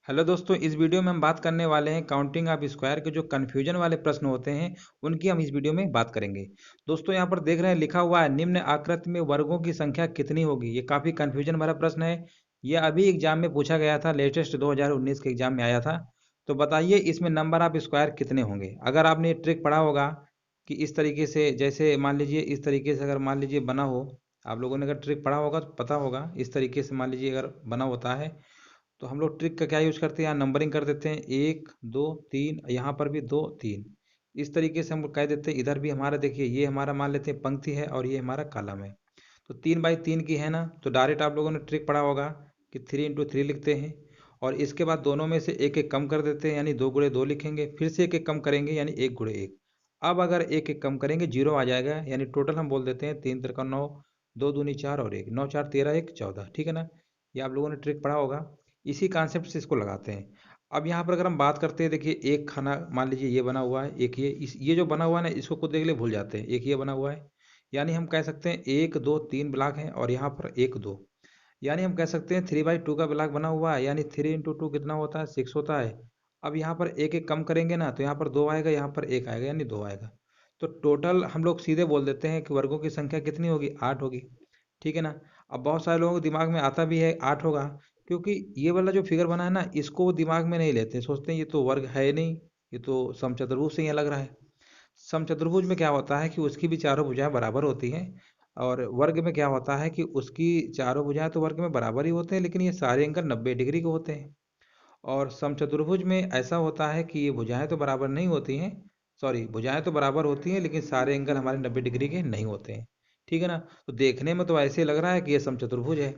Hello दोस्तों, इस video में हम बात करने वाले हैं काउंटिंग ऑफ स्क्वायर के जो कन्फ्यूजन वाले प्रश्न होते हैं उनकी हम इस वीडियो में बात करेंगे। दोस्तों यहाँ पर देख रहे हैं लिखा हुआ है निम्न आकृति में वर्गों की संख्या कितनी होगी। ये काफ़ी कन्फ्यूजन भरा प्रश्न है। ये अभी एग्जाम में पूछा गया था, लेटेस्ट 2019 के एग्जाम में आया था। तो बताइए इसमें नंबर ऑफ स्क्वायर कितने होंगे। अगर आपने ये ट्रिक पढ़ा होगा कि इस तरीके से, जैसे मान लीजिए इस तरीके से अगर मान लीजिए बना हो, आप लोगों ने अगर ट्रिक पढ़ा होगा तो पता होगा। इस तरीके से मान लीजिए अगर बना होता है तो हम लोग ट्रिक का क्या यूज करते हैं, यहाँ नंबरिंग कर देते हैं 1 2 3, यहाँ पर भी 2 3। इस तरीके से हम लोग कह देते हैं। इधर भी हमारा देखिए, ये हमारा मान लेते हैं पंक्ति है और ये हमारा कॉलम है। तो 3 बाई 3 की है ना, तो डायरेक्ट आप लोगों ने ट्रिक पढ़ा होगा कि 3 × 3 लिखते हैं और इसके बाद दोनों में से एक एक कम कर देते हैं, यानी 2 × 2 लिखेंगे। फिर से एक एक कम करेंगे यानी 1 × 1। अब अगर एक एक कम करेंगे जीरो आ जाएगा, यानी टोटल हम बोल देते हैं 3 × 3 = 9, 2 दूनी 4 और 1, 9 4 13 1 14। ठीक है ना, ये आप लोगों ने ट्रिक पढ़ा होगा। इसी कॉन्सेप्ट से इसको लगाते हैं। अब यहाँ पर अगर हम बात करते हैं, देखिए एक खाना मान लीजिए ये बना हुआ है, एक ये जो बना हुआ है ना, इसको खुद देख ले भूल जाते हैं। एक ये बना हुआ है, यानी हम कह सकते हैं 1 2 3 ब्लॉक हैं और यहाँ पर 1 2, यानी हम कह सकते हैं 3/2 का ब्लॉक बना हुआ है, यानी 3 × 2 कितना होता है, 6 होता है। अब यहाँ पर एक एक कम करेंगे ना, तो यहाँ पर 2 आएगा, यहाँ पर 1 आएगा, यानी 2 आएगा। तो टोटल हम लोग सीधे बोल देते हैं कि वर्गों की संख्या कितनी होगी, 8 होगी। ठीक है ना। अब बहुत सारे लोगों के दिमाग में आता भी है 8 होगा, क्योंकि ये वाला जो फिगर बना है ना, इसको वो दिमाग में नहीं लेते, सोचते हैं ये तो वर्ग है नहीं, ये तो समचतुर्भुज से ही लग रहा है। समचतुर्भुज में क्या होता है कि उसकी भी चारों भुजाएं बराबर होती हैं, और वर्ग में क्या होता है कि उसकी चारों भुजाएं तो वर्ग में बराबर ही होते हैं, लेकिन ये सारे एंगल 90 डिग्री के होते हैं। और समचतुर्भुज में ऐसा होता है कि ये भुजाएं तो बराबर नहीं होती हैं, सॉरी, भुजाएं तो बराबर होती हैं लेकिन सारे एंगल हमारे 90 डिग्री के नहीं होते हैं। ठीक है ना। तो देखने में तो ऐसे लग रहा है कि ये समचतुर्भुज है,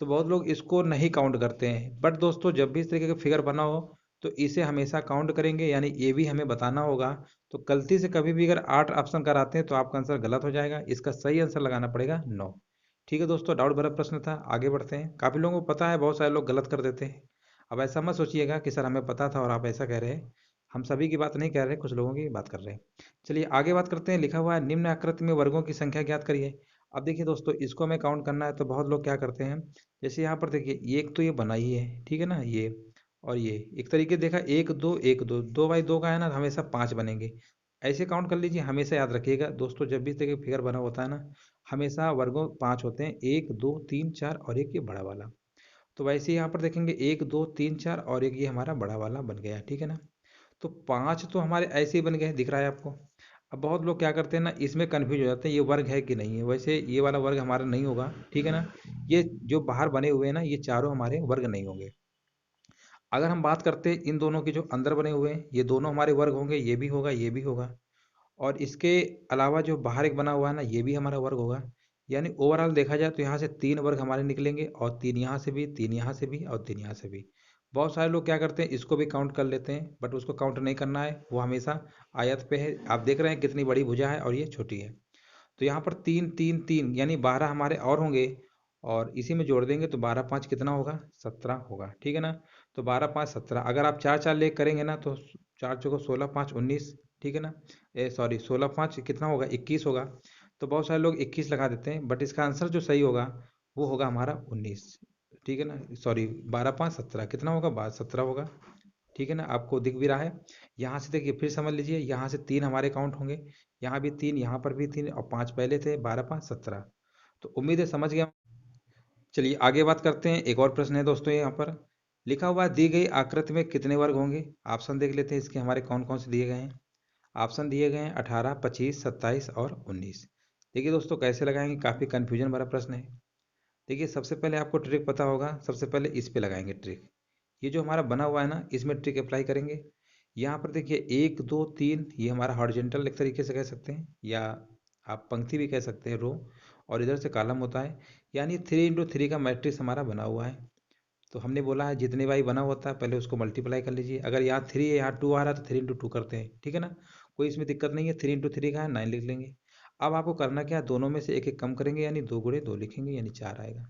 तो बहुत लोग इसको नहीं काउंट करते हैं। बट दोस्तों, जब भी इस तरीके का फिगर बना हो तो इसे हमेशा काउंट करेंगे, यानी ये भी हमें बताना होगा। तो गलती से कभी भी अगर 8 ऑप्शन कराते हैं तो आपका आंसर गलत हो जाएगा। इसका सही आंसर लगाना पड़ेगा 9। ठीक है दोस्तों, डाउट भरा प्रश्न था, आगे बढ़ते हैं। काफ़ी लोगों को पता है, बहुत सारे लोग गलत कर देते हैं। अब ऐसा मत सोचिएगा कि सर हमें पता था और आप ऐसा कह रहे हैं। हम सभी की बात नहीं कह रहे, कुछ लोगों की बात कर रहे हैं। चलिए आगे बात करते हैं। लिखा हुआ है निम्न आकृति में वर्गों की संख्या ज्ञात करिए। अब देखिए दोस्तों, इसको हमें काउंट करना है, तो बहुत लोग क्या करते हैं, जैसे यहाँ पर देखिए ये एक तो ये बना ही है, ठीक है ना, ये और ये एक तरीके देखा 1 2 1 2, 2 बाई 2 का है ना, तो हमेशा 5 बनेंगे। ऐसे काउंट कर लीजिए। हमेशा याद रखिएगा दोस्तों, जब भी इस तरह फिगर बना होता है ना, हमेशा वर्गों 5 होते हैं, 1 2 3 4 और एक ये बड़ा वाला। तो वैसे यहाँ पर देखेंगे 1 2 3 4 और एक ये हमारा बड़ा वाला बन गया। ठीक है ना। तो 5 तो हमारे ऐसे ही बन गए, दिख रहा है आपको। अब बहुत लोग क्या करते हैं ना, इसमें कन्फ्यूज हो जाते हैं ये वर्ग है कि नहीं है। वैसे ये वाला वर्ग हमारा नहीं होगा। ठीक है ना। ये जो बाहर बने हुए हैं ना, ये चारों हमारे वर्ग नहीं होंगे। अगर हम बात करते हैं इन दोनों के जो अंदर बने हुए हैं, ये दोनों हमारे वर्ग होंगे, ये भी होगा, ये भी होगा। और इसके अलावा जो बाहर एक बना हुआ है ना, ये भी हमारा वर्ग होगा। यानी ओवरऑल देखा जाए तो यहाँ से 3 वर्ग हमारे निकलेंगे, और 3 यहाँ से भी, 3 यहाँ से भी और 3 यहाँ से भी। बहुत सारे लोग क्या करते हैं, इसको भी काउंट कर लेते हैं, बट उसको काउंट नहीं करना है, वो हमेशा आयत पे है। आप देख रहे हैं कितनी बड़ी भुजा है और ये छोटी है। तो यहाँ पर 3 3 3 यानी 12 हमारे और होंगे, और इसी में जोड़ देंगे तो 12 5 कितना होगा, 17 होगा। ठीक है ना। तो 12 5 17, अगर आप 4 4 ले करेंगे ना, तो 4 चौको 16 5 19। ठीक है ना। सॉरी, 16 5 कितना होगा, 21 होगा। तो बहुत सारे लोग 21 लगा देते हैं, बट इसका आंसर जो सही होगा वो होगा हमारा 19। ठीक है ना। सॉरी, 12 5 17 कितना होगा, 17 होगा। ठीक है ना, आपको दिख भी रहा है। यहाँ से देखिए, फिर समझ लीजिए, यहाँ से 3 हमारे काउंट होंगे, यहाँ भी 3, यहाँ पर भी 3, और 5 पहले थे, 12 5 17। तो उम्मीद है समझ गया। चलिए आगे बात करते हैं। एक और प्रश्न है दोस्तों, यहाँ पर लिखा हुआ है दी गई आकृति में कितने वर्ग होंगे। ऑप्शन देख लेते हैं इसके, हमारे कौन कौन से दिए गए हैं। ऑप्शन दिए गए हैं 18 25 27 और 19। देखिए दोस्तों, कैसे लगाएंगे, काफ़ी कन्फ्यूजन भरा प्रश्न है। देखिए सबसे पहले आपको ट्रिक पता होगा, सबसे पहले इस पे लगाएंगे ट्रिक। ये जो हमारा बना हुआ है ना, इसमें ट्रिक अप्लाई करेंगे। यहाँ पर देखिए 1 2 3, ये हमारा हॉरिजेंटल एक तरीके से कह सकते हैं, या आप पंक्ति भी कह सकते हैं, रो। और इधर से कॉलम होता है, यानी 3 × 3 का मैट्रिक्स हमारा बना हुआ है। तो हमने बोला है जितने बाई बना होता है पहले उसको मल्टीप्लाई कर लीजिए। अगर यहाँ 3 है, यहाँ 2 आ रहा है, तो 3 × 2 करते हैं। ठीक है ना, कोई इसमें दिक्कत नहीं है। 3 × 3 का है 9 लिख लेंगे। अब आपको करना क्या है, दोनों में से एक एक कम करेंगे, यानी 2 × 2 लिखेंगे, यानी 4 आएगा।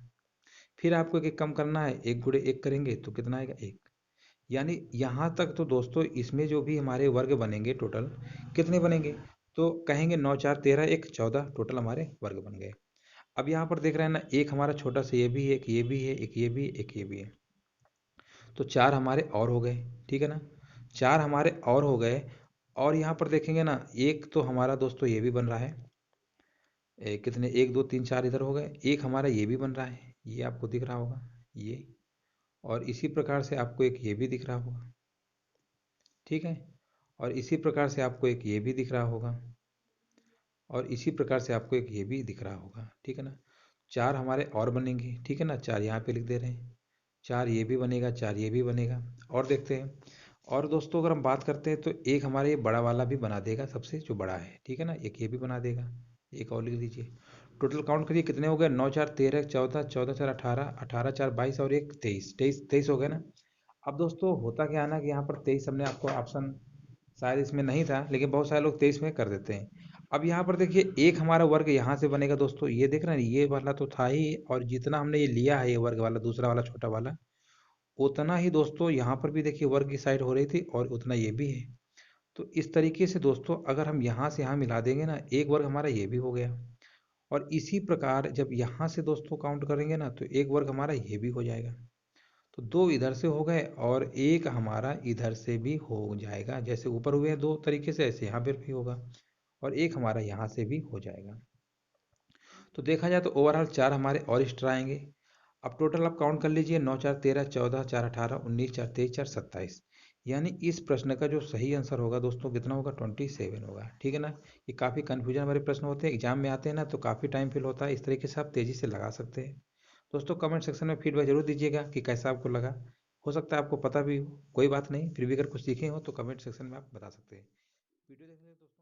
फिर आपको एक एक कम करना है, 1 × 1 करेंगे तो कितना आएगा, 1। यानी यहाँ तक तो दोस्तों, इसमें जो भी हमारे वर्ग बनेंगे टोटल कितने बनेंगे, तो कहेंगे 9 4 13 1 14, टोटल हमारे वर्ग बन गए। अब यहाँ पर देख रहे हैं ना, एक हमारा छोटा सा ये भी है, एक ये भी है, एक ये भी है, एक ये भी है। तो 4 हमारे और हो गए, ठीक है ना, 4 हमारे और हो गए। और यहाँ पर देखेंगे ना, एक तो हमारा दोस्तों ये भी बन रहा है, कितने, 1 2 3 4 इधर हो गए, एक हमारा ये भी बन रहा है, ये आपको दिख रहा होगा ये, और इसी प्रकार से आपको एक ये भी दिख रहा होगा, ठीक है, और इसी प्रकार से आपको एक ये भी दिख रहा होगा, और इसी प्रकार से आपको एक ये भी दिख रहा होगा, ठीक है ना। 4 हमारे और बनेंगे, ठीक है ना, 4 यहाँ पे लिख दे रहे हैं, 4 ये भी बनेगा, 4 ये भी बनेगा। और देखते हैं, और दोस्तों अगर हम बात करते हैं तो एक हमारे ये बड़ा वाला भी बना देगा, सबसे जो बड़ा है, ठीक है ना, एक ये भी बना देगा, एक और लिख दीजिए। टोटल काउंट करिए कितने हो गए, 9 4 13 14, 14 4 18, 18 4 22 और एक 23, 23 हो गए ना। अब दोस्तों होता क्या है ना कि यहाँ पर 23 हमने आपको ऑप्शन शायद इसमें नहीं था, लेकिन बहुत सारे लोग 23 में कर देते हैं। अब यहाँ पर देखिए एक हमारा वर्ग यहाँ से बनेगा दोस्तों, ये देख रहे हैं, ये वाला तो था ही, और जितना हमने ये लिया है ये वर्ग वाला, दूसरा वाला छोटा वाला, उतना ही दोस्तों यहाँ पर भी देखिए वर्ग की साइड हो रही थी, और उतना ये भी है। तो इस तरीके से दोस्तों अगर हम यहाँ से यहाँ मिला देंगे ना, एक वर्ग हमारा ये भी हो गया, और इसी प्रकार जब यहाँ से दोस्तों काउंट करेंगे ना, तो एक वर्ग हमारा ये भी हो जाएगा। तो 2 इधर से हो गए, और एक हमारा इधर से भी हो जाएगा, जैसे ऊपर हुए हैं 2 तरीके से, ऐसे यहाँ पर भी होगा, और एक हमारा यहाँ से भी हो जाएगा। तो देखा जाए तो ओवरऑल 4 हमारे और एक्स्ट्रा आएंगे। अब टोटल आप काउंट कर लीजिए, 9 4 13 14 4 18 19 4 23 4 27, यानी इस प्रश्न का जो सही आंसर होगा दोस्तों कितना होगा, 27 होगा, ठीक है ना। ये काफ़ी कन्फ्यूजन वाले प्रश्न होते हैं, एग्जाम में आते हैं ना, तो काफ़ी टाइम फिल होता है, इस तरीके से आप तेज़ी से लगा सकते हैं। दोस्तों कमेंट सेक्शन में फीडबैक जरूर दीजिएगा कि कैसा आपको लगा, हो सकता है आपको पता भी हो, कोई बात नहीं, फिर भी अगर कुछ सीखे हो तो कमेंट सेक्शन में आप बता सकते हैं। वीडियो देखने के लिए दोस्तों